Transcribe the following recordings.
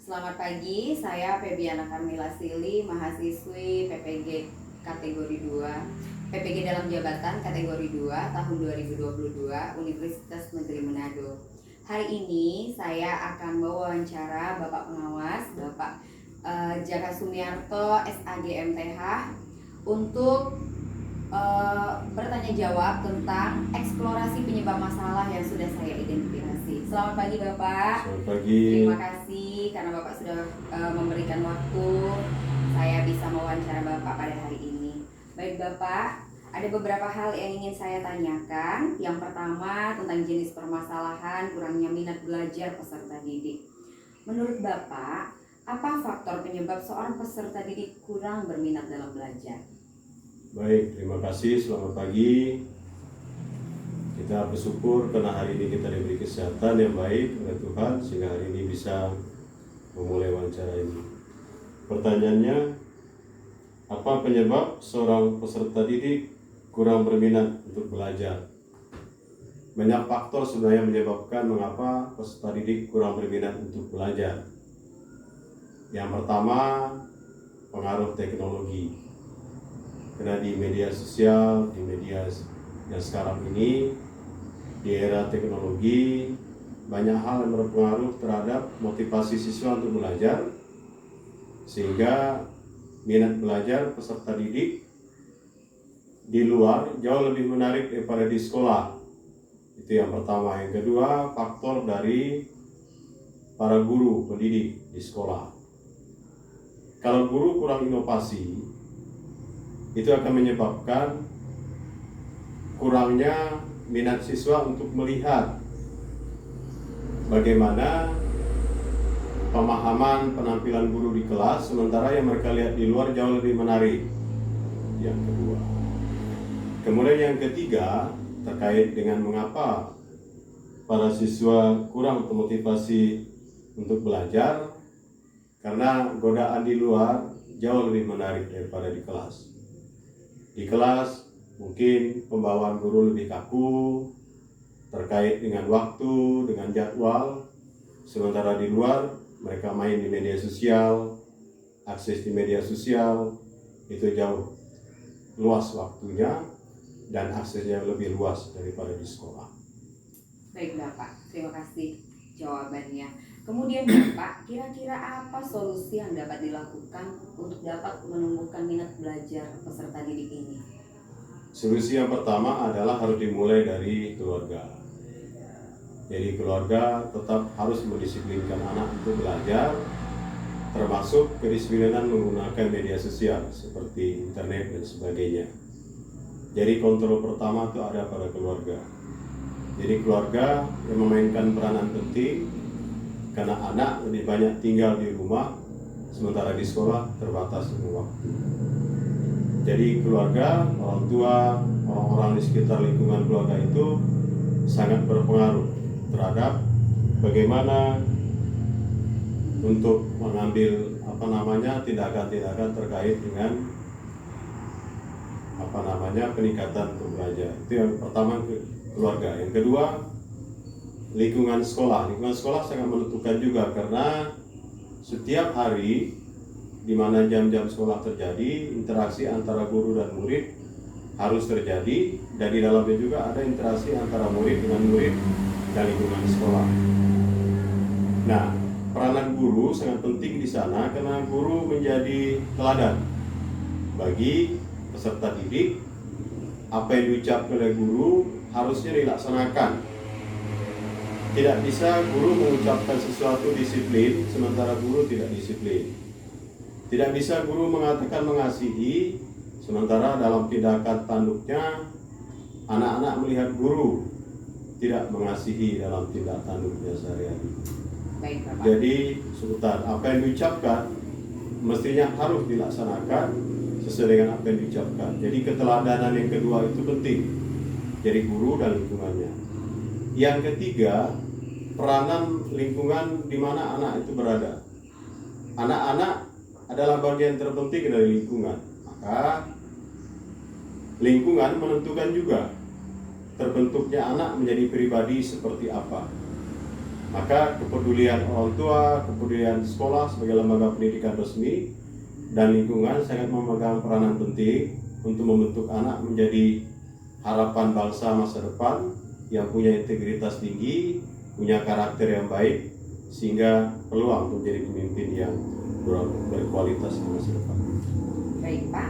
Selamat pagi, saya Febiana Carmila Sili, mahasiswi PPG kategori 2, PPG dalam jabatan kategori 2 tahun 2022 Universitas Negeri Manado. Hari ini saya akan mewawancara Bapak Pengawas, Bapak Jaka Sumiarto, SAG MTH, untuk bertanya jawab tentang eksplorasi penyebab masalah yang sudah saya identifikasi. Selamat pagi Bapak. Selamat pagi. Terima kasih karena Bapak sudah memberikan waktu saya bisa mewawancara Bapak pada hari ini. Baik Bapak, ada beberapa hal yang ingin saya tanyakan. Yang pertama tentang jenis permasalahan kurangnya minat belajar peserta didik. Menurut Bapak, apa faktor penyebab seorang peserta didik kurang berminat dalam belajar? Baik, terima kasih. Selamat pagi. Kita bersyukur karena hari ini kita diberi kesehatan yang baik oleh Tuhan sehingga hari ini bisa memulai wawancara ini. Pertanyaannya, apa penyebab seorang peserta didik kurang berminat untuk belajar? Banyak faktor sebenarnya menyebabkan mengapa peserta didik kurang berminat untuk belajar. Yang pertama, pengaruh teknologi. Karena di media sosial, di media yang sekarang ini, di era teknologi, banyak hal yang berpengaruh terhadap motivasi siswa untuk belajar, sehingga minat belajar peserta didik di luar jauh lebih menarik daripada di sekolah. Itu yang pertama. Yang kedua, faktor dari para guru pendidik di sekolah. Kalau guru kurang inovasi, itu akan menyebabkan kurangnya minat siswa untuk melihat bagaimana pemahaman penampilan guru di kelas, sementara yang mereka lihat di luar jauh lebih menarik. Yang kedua. Kemudian yang ketiga, terkait dengan mengapa para siswa kurang termotivasi untuk belajar, karena godaan di luar jauh lebih menarik daripada di kelas. Di kelas mungkin pembawaan guru lebih kaku terkait dengan waktu, dengan jadwal, sementara di luar mereka main di media sosial, akses di media sosial itu jauh luas waktunya dan aksesnya lebih luas daripada di sekolah. Baik Bapak, terima kasih jawabannya. Kemudian Bapak, kira-kira apa solusi yang dapat dilakukan untuk dapat menumbuhkan minat belajar peserta didik ini? Solusi yang pertama adalah harus dimulai dari keluarga. Jadi keluarga tetap harus mendisiplinkan anak untuk belajar, termasuk kedisiplinan menggunakan media sosial seperti internet dan sebagainya. Jadi kontrol pertama itu ada pada keluarga. Jadi keluarga yang memainkan peranan penting, karena anak lebih banyak tinggal di rumah, sementara di sekolah terbatas dengan waktu. Jadi keluarga, orang tua, orang-orang di sekitar lingkungan keluarga itu sangat berpengaruh terhadap bagaimana untuk mengambil tindakan-tindakan terkait dengan peningkatan untuk belajar. Itu yang pertama, keluarga. Yang kedua, lingkungan sekolah. Lingkungan sekolah sangat menentukan juga, karena setiap hari di mana jam-jam sekolah terjadi, interaksi antara guru dan murid harus terjadi, dan di dalamnya juga ada interaksi antara murid dengan murid dan lingkungan sekolah. Nah, peranan guru sangat penting di sana karena guru menjadi teladan bagi peserta didik. Apa yang diucapkan oleh guru harusnya dilaksanakan. Tidak bisa guru mengucapkan sesuatu disiplin sementara guru tidak disiplin. Tidak bisa guru mengatakan mengasihi sementara dalam tindakan tanduknya anak-anak melihat guru tidak mengasihi dalam tindak tanduknya sehari-hari. Jadi sebentar, apa yang diucapkan mestinya harus dilaksanakan sesuai dengan apa yang diucapkan. Jadi keteladanan yang kedua itu penting dari guru dan lingkungannya. Yang ketiga, peranan lingkungan di mana anak itu berada. Anak-anak adalah bagian terpenting dari lingkungan. Maka lingkungan menentukan juga terbentuknya anak menjadi pribadi seperti apa. Maka kepedulian orang tua, kepedulian sekolah sebagai lembaga pendidikan resmi dan lingkungan sangat memegang peranan penting untuk membentuk anak menjadi harapan bangsa masa depan yang punya integritas tinggi, punya karakter yang baik, sehingga peluang untuk menjadi pemimpin yang berkualitas di masa depan. Baik Pak,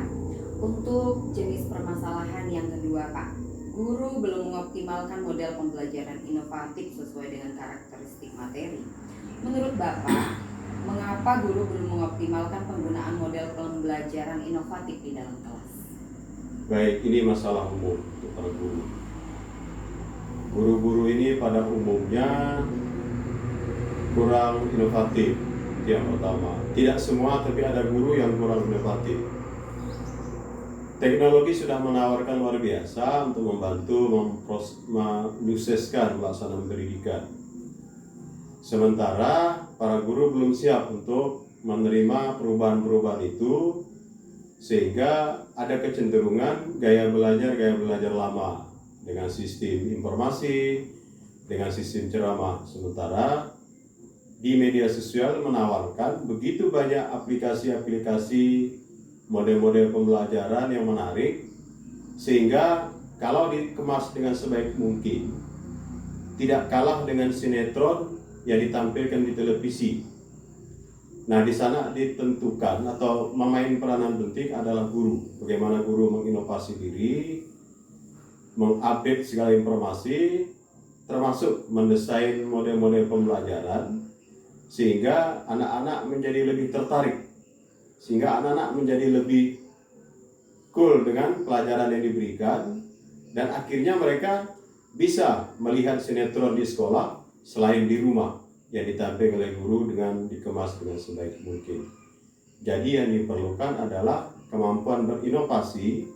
untuk jenis permasalahan yang kedua Pak, guru belum mengoptimalkan model pembelajaran inovatif sesuai dengan karakteristik materi. Menurut Bapak, mengapa guru belum mengoptimalkan penggunaan model pembelajaran inovatif di dalam kelas? Baik, ini masalah umum untuk para guru. Guru-guru ini pada umumnya kurang inovatif, yang pertama. Tidak semua, tapi ada guru yang kurang inovatif. Teknologi sudah menawarkan luar biasa untuk membantu menyukseskan pelaksanaan pendidikan. Sementara para guru belum siap untuk menerima perubahan-perubahan itu, sehingga ada kecenderungan gaya belajar lama dengan sistem informasi, dengan sistem ceramah. Sementara di media sosial menawarkan begitu banyak aplikasi-aplikasi, model-model pembelajaran yang menarik, sehingga kalau dikemas dengan sebaik mungkin tidak kalah dengan sinetron yang ditampilkan di televisi. Nah, di sana ditentukan atau memain peranan penting adalah guru. Bagaimana guru menginovasi diri, mengupdate segala informasi, termasuk mendesain model-model pembelajaran, sehingga anak-anak menjadi lebih tertarik, sehingga anak-anak menjadi lebih cool dengan pelajaran yang diberikan, dan akhirnya mereka bisa melihat sinetron di sekolah selain di rumah yang ditampilkan oleh guru dengan dikemas dengan sebaik mungkin. Jadi yang diperlukan adalah kemampuan berinovasi,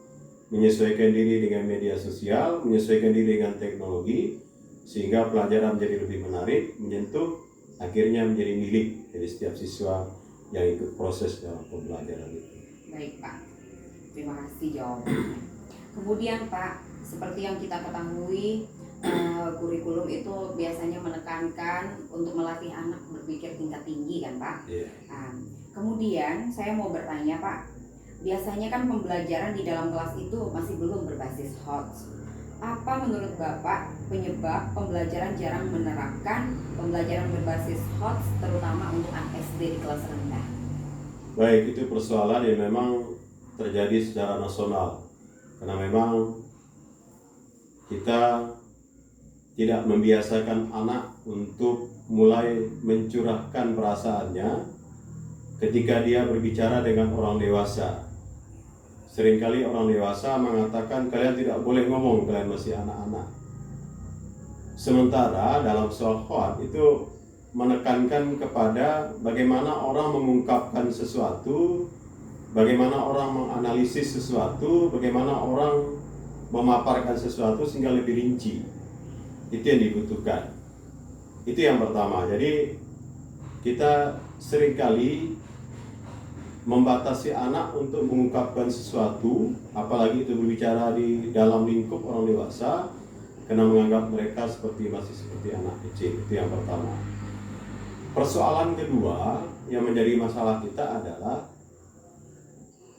menyesuaikan diri dengan media sosial, menyesuaikan diri dengan teknologi, sehingga pelajaran menjadi lebih menarik, menyentuh, akhirnya menjadi milik dari setiap siswa yang ikut proses dalam pembelajaran itu. Baik Pak, terima kasih jawabannya. Kemudian Pak, seperti yang kita ketahui, kurikulum itu biasanya menekankan untuk melatih anak berpikir tingkat tinggi kan Pak? Yeah. Kemudian saya mau bertanya Pak, biasanya kan pembelajaran di dalam kelas itu masih belum berbasis HOTS. Apa menurut Bapak penyebab pembelajaran jarang menerapkan pembelajaran berbasis HOTS, terutama untuk anak SD di kelas rendah? Baik, itu persoalan yang memang terjadi secara nasional, karena memang kita tidak membiasakan anak untuk mulai mencurahkan perasaannya ketika dia berbicara dengan orang dewasa. Seringkali orang dewasa mengatakan kalian tidak boleh ngomong, kalian masih anak-anak. Sementara dalam soal HOT itu menekankan kepada bagaimana orang mengungkapkan sesuatu, bagaimana orang menganalisis sesuatu, bagaimana orang memaparkan sesuatu sehingga lebih rinci. Itu yang dibutuhkan. Itu yang pertama. Jadi kita seringkali membatasi anak untuk mengungkapkan sesuatu, apalagi itu berbicara di dalam lingkup orang dewasa, karena menganggap mereka masih seperti anak kecil. Itu yang pertama. Persoalan kedua yang menjadi masalah kita adalah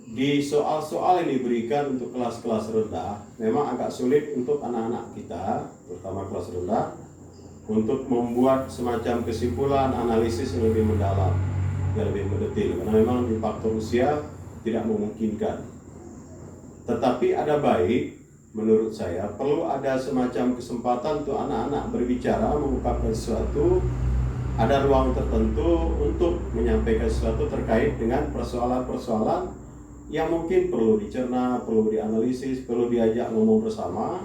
di soal-soal yang diberikan untuk kelas-kelas rendah, memang agak sulit untuk anak-anak kita, terutama kelas rendah, untuk membuat semacam kesimpulan, analisis yang lebih mendalam, yang lebih mendetil, karena memang di faktor usia tidak memungkinkan. Tetapi ada baik, menurut saya, perlu ada semacam kesempatan untuk anak-anak berbicara, mengungkapkan sesuatu, ada ruang tertentu untuk menyampaikan sesuatu terkait dengan persoalan-persoalan yang mungkin perlu dicerna, perlu dianalisis, perlu diajak ngomong bersama,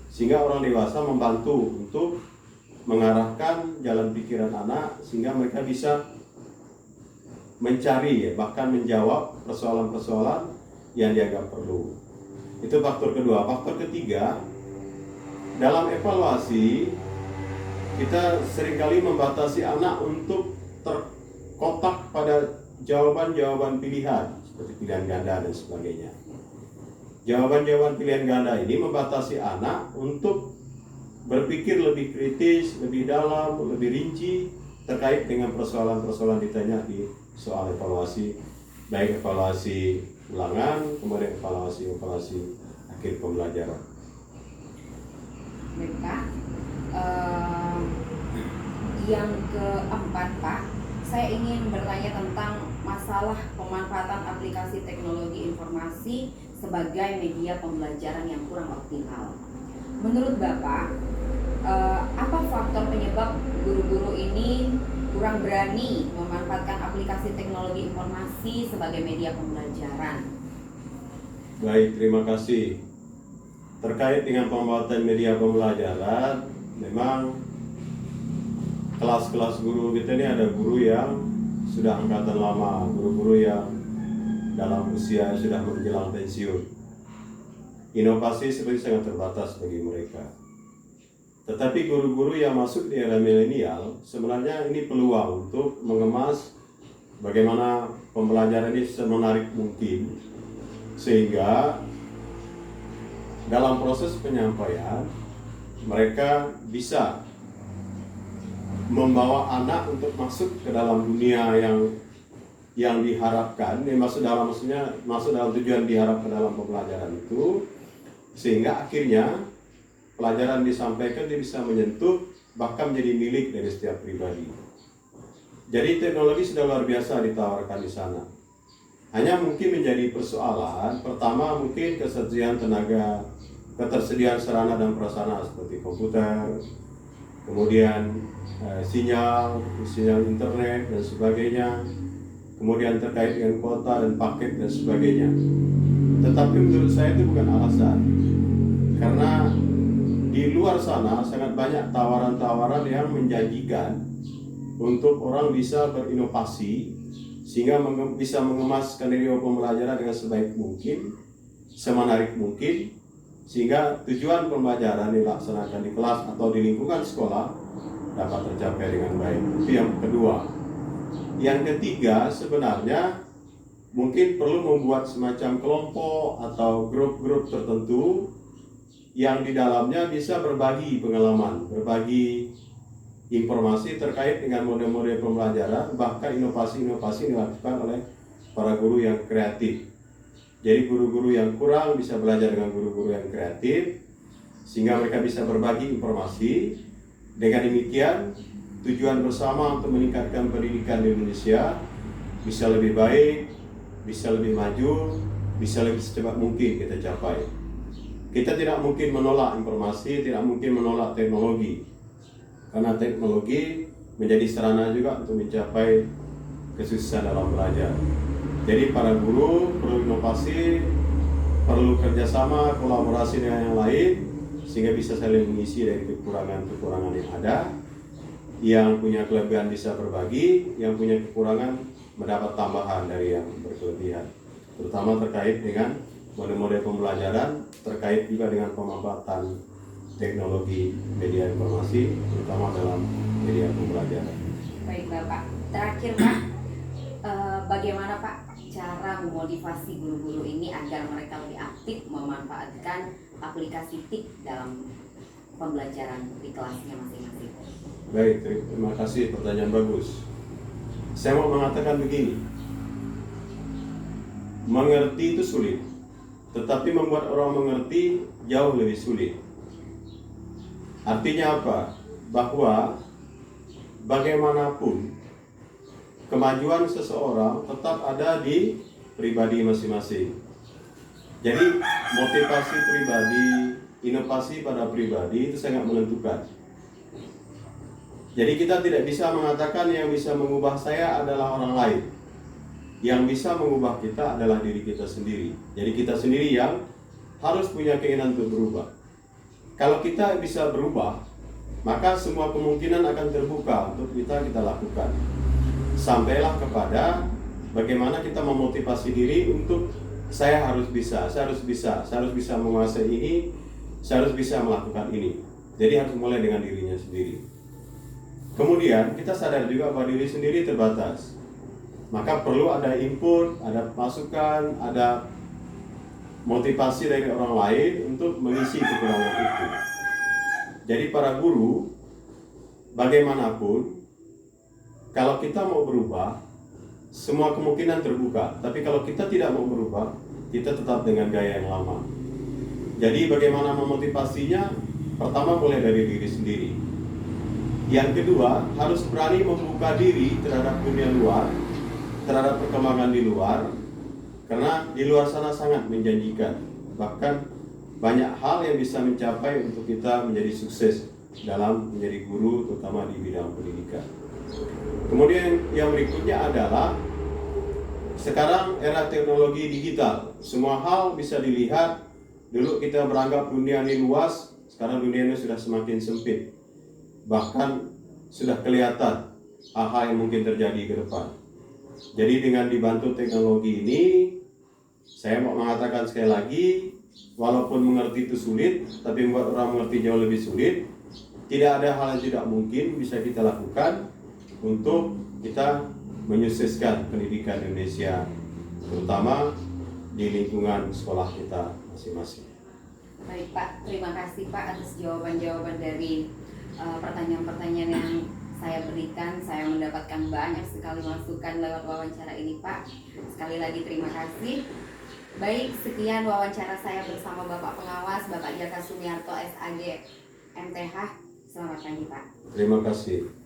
sehingga orang dewasa membantu untuk mengarahkan jalan pikiran anak, sehingga mereka bisa mencari, bahkan menjawab persoalan-persoalan yang dianggap perlu. Itu faktor kedua. Faktor ketiga, dalam evaluasi kita seringkali membatasi anak untuk terkotak pada jawaban-jawaban pilihan, seperti pilihan ganda dan sebagainya. Jawaban-jawaban pilihan ganda ini membatasi anak untuk berpikir lebih kritis, lebih dalam, lebih rinci terkait dengan persoalan-persoalan ditanya di soal evaluasi, baik evaluasi ulangan, kemudian evaluasi akhir pembelajaran. Baik Pak, yang keempat Pak, saya ingin bertanya tentang masalah pemanfaatan aplikasi teknologi informasi sebagai media pembelajaran yang kurang optimal. Menurut Bapak, apa faktor penyebab guru-guru ini kurang berani memanfaatkan aplikasi teknologi informasi sebagai media pembelajaran? Baik, terima kasih. Terkait dengan pemanfaatan media pembelajaran, memang kelas-kelas guru kita ini ada guru yang sudah angkatan lama, guru-guru yang dalam usia sudah menjelang pensiun. Inovasi seperti sangat terbatas bagi mereka. Tetapi guru-guru yang masuk di era milenial sebenarnya ini peluang untuk mengemas bagaimana pembelajaran ini semenarik mungkin, sehingga dalam proses penyampaian mereka bisa membawa anak untuk masuk ke dalam dunia yang diharapkan, masuk dalam tujuan diharapkan dalam pembelajaran itu, sehingga akhirnya pelajaran disampaikan dia bisa menyentuh bahkan menjadi milik dari setiap pribadi. Jadi teknologi sudah luar biasa ditawarkan di sana. Hanya mungkin menjadi persoalan pertama mungkin ketersediaan tenaga, ketersediaan sarana dan prasarana seperti komputer, kemudian sinyal internet dan sebagainya, kemudian terkait dengan kuota dan paket dan sebagainya. Tetapi menurut saya itu bukan alasan, karena di luar sana sangat banyak tawaran-tawaran yang menjanjikan untuk orang bisa berinovasi sehingga bisa mengemas skenario pembelajaran dengan sebaik mungkin, semenarik mungkin, sehingga tujuan pembelajaran dilaksanakan di kelas atau di lingkungan sekolah dapat tercapai dengan baik. Itu yang kedua. Yang ketiga, sebenarnya mungkin perlu membuat semacam kelompok atau grup-grup tertentu yang di dalamnya bisa berbagi pengalaman, berbagi informasi terkait dengan model-model pembelajaran, bahkan inovasi-inovasi dilakukan oleh para guru yang kreatif. Jadi guru-guru yang kurang bisa belajar dengan guru-guru yang kreatif, sehingga mereka bisa berbagi informasi. Dengan demikian, tujuan bersama untuk meningkatkan pendidikan di Indonesia bisa lebih baik, bisa lebih maju, bisa lebih secepat mungkin kita capai. Kita tidak mungkin menolak informasi, tidak mungkin menolak teknologi, karena teknologi menjadi sarana juga untuk mencapai kesuksesan dalam belajar. Jadi para guru perlu inovasi, perlu kerjasama, kolaborasi dengan yang lain, sehingga bisa saling mengisi dari kekurangan-kekurangan yang ada. Yang punya kelebihan bisa berbagi, yang punya kekurangan mendapat tambahan dari yang berkelebihan, terutama terkait dengan model-model pembelajaran, terkait juga dengan pemanfaatan teknologi media informasi, terutama dalam media pembelajaran. Baik Bapak, terakhir Pak, bagaimana Pak cara memotivasi guru-guru ini agar mereka lebih aktif memanfaatkan aplikasi TIK dalam pembelajaran di kelasnya masing-masing? Baik, terima kasih, pertanyaan bagus. Saya mau mengatakan begini, mengerti itu sulit, tetapi membuat orang mengerti jauh lebih sulit. Artinya apa? Bahwa bagaimanapun kemajuan seseorang tetap ada di pribadi masing-masing. Jadi motivasi pribadi, inovasi pada pribadi itu sangat menentukan. Jadi kita tidak bisa mengatakan yang bisa mengubah saya adalah orang lain. Yang bisa mengubah kita adalah diri kita sendiri. Jadi kita sendiri yang harus punya keinginan untuk berubah. Kalau kita bisa berubah, maka semua kemungkinan akan terbuka untuk kita lakukan. Sampailah kepada bagaimana kita memotivasi diri untuk saya harus bisa menguasai ini, saya harus bisa melakukan ini. Jadi harus mulai dengan dirinya sendiri. Kemudian kita sadar juga bahwa diri sendiri terbatas. Maka perlu ada input, ada masukan, ada motivasi dari orang lain untuk mengisi kekurangan itu. Jadi para guru, bagaimanapun, kalau kita mau berubah, semua kemungkinan terbuka. Tapi kalau kita tidak mau berubah, kita tetap dengan gaya yang lama. Jadi bagaimana memotivasinya? Pertama mulai dari diri sendiri. Yang kedua, harus berani membuka diri terhadap dunia luar, terhadap perkembangan di luar, karena di luar sana sangat menjanjikan. Bahkan banyak hal yang bisa mencapai untuk kita menjadi sukses dalam menjadi guru, terutama di bidang pendidikan. Kemudian yang berikutnya adalah sekarang era teknologi digital. Semua hal bisa dilihat. Dulu kita beranggap dunia ini luas, sekarang dunia ini sudah semakin sempit. Bahkan sudah kelihatan hal-hal yang mungkin terjadi ke depan. Jadi dengan dibantu teknologi ini, saya mau mengatakan sekali lagi, walaupun mengerti itu sulit, tapi membuat orang mengerti jauh lebih sulit. Tidak ada hal yang tidak mungkin bisa kita lakukan untuk kita menyukseskan pendidikan Indonesia, terutama di lingkungan sekolah kita masing-masing. Baik Pak, terima kasih Pak atas jawaban-jawaban dari pertanyaan-pertanyaan yang saya berikan. Saya mendapatkan banyak sekali masukan lewat wawancara ini Pak. Sekali lagi terima kasih. Baik, sekian wawancara saya bersama Bapak Pengawas, Bapak Jaka Sumiarto SAG MTH. Selamat pagi Pak. Terima kasih.